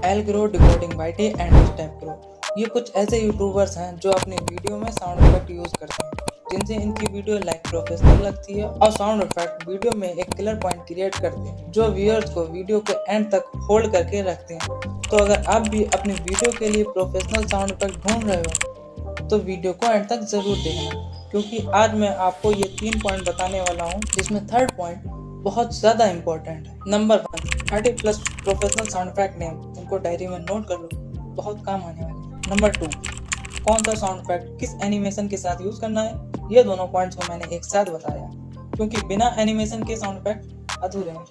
L grow, decoding byte and step grow, ये कुछ ऐसे यूट्यूबर्स हैं जो अपनी वीडियो में साउंड इफेक्ट यूज करते हैं, जिनसे इनकी वीडियो लाइक प्रोफेशनल लगती है और साउंड इफेक्ट वीडियो में एक किलर पॉइंट क्रिएट करते हैं जो व्यूअर्स को वीडियो के एंड तक होल्ड करके रखते हैं। तो अगर आप भी अपनी वीडियो के लिए प्रोफेशनल साउंड इफेक्ट ढूंढ रहे हो तो वीडियो को एंड तक जरूर देखना, क्योंकि आज मैं आपको ये 3 पॉइंट बताने वाला हूँ, जिसमें थर्ड पॉइंट बहुत ज़्यादा इंपॉर्टेंट है। Number 1, 30+ professional sound effect name, इनको डायरी में नोट कर लो, बहुत काम आने वाले। नंबर 2, कौन सा साउंड इफेक्ट किस एनिमेशन के साथ यूज करना है, ये दोनों पॉइंट्स को मैंने एक साथ बताया, क्योंकि बिना एनिमेशन के साउंड इफेक्ट अधूरे हैं।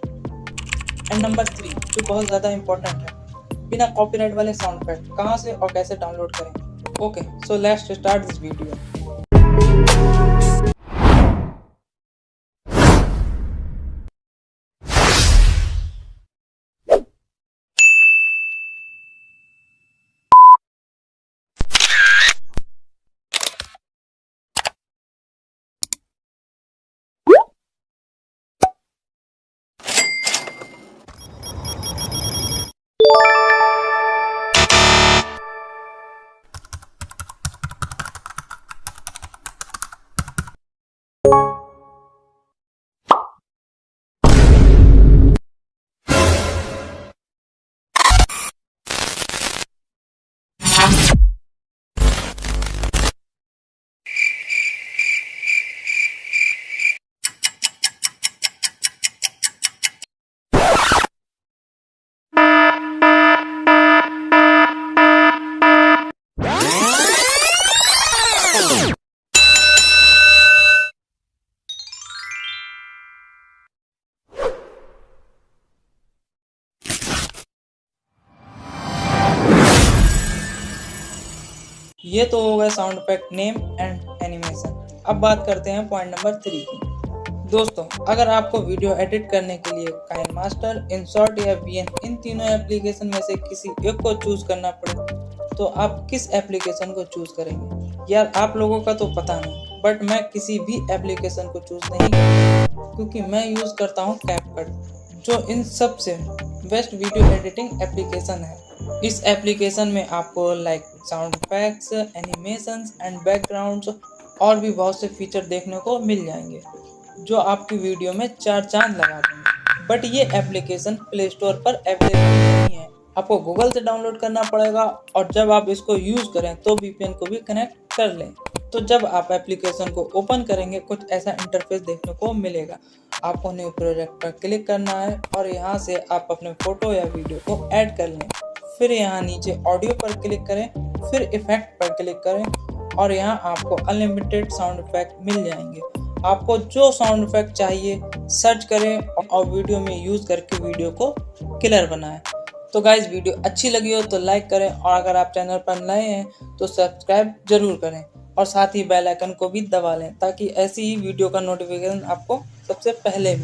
एंड नंबर 3, जो बहुत ज़्यादा इंपॉर्टेंट है, बिना कॉपीराइट वाले साउंड इफेक्ट कहाँ से और कैसे डाउनलोड करें। Okay, so let's start this video. ये तो हो गया sound effect name and animation. अब बात करते हैं पॉइंट नंबर 3 की। दोस्तों, अगर आपको वीडियो एडिट करने के लिए काइनमास्टर, इनशॉट या वीएन, इन तीनों एप्लीकेशन में से किसी एक को चूज करना पड़े तो आप किस एप्लीकेशन को चूज करेंगे? यार, आप लोगों का तो पता नहीं, बट मैं किसी भी एप्लीकेशन को चूज नहीं करता, क्योंकि मैं यूज करता हूँ कैपकट, जो इन सब से बेस्ट वीडियो एडिटिंग एप्लीकेशन है। इस एप्लीकेशन में आपको like sound effects, animations and backgrounds और भी बहुत से फीचर देखने को मिल जाएंगे, जो आपकी वीडियो में 4 चांद लगा देंगे। बट ये एप्लीकेशन प्ले स्टोर पर अवेलेबल नहीं है, आपको गूगल से डाउनलोड करना पड़ेगा, और जब आप इसको यूज करें तो वीपीएन को भी कनेक्ट कर लें। तो जब आप एप्लीकेशन को ओपन करेंगे, कुछ ऐसा इंटरफेस देखने को मिलेगा। आपको न्यू प्रोजेक्ट पर क्लिक करना है और यहाँ से आप अपने फोटो या वीडियो को ऐड कर लें। फिर यहाँ नीचे ऑडियो पर क्लिक करें, फिर इफेक्ट पर क्लिक करें और यहाँ आपको अनलिमिटेड साउंड इफेक्ट मिल जाएंगे। आपको जो साउंड इफेक्ट चाहिए सर्च करें और वीडियो में यूज करके वीडियो को किलर बनाएं। तो गाइज, वीडियो अच्छी लगी हो तो लाइक करें, और अगर आप चैनल पर नए हैं तो सब्सक्राइब जरूर करें, और साथ ही बेल आइकन को भी दबा लें, ताकि ऐसी ही वीडियो का नोटिफिकेशन आपको सबसे पहले मिले।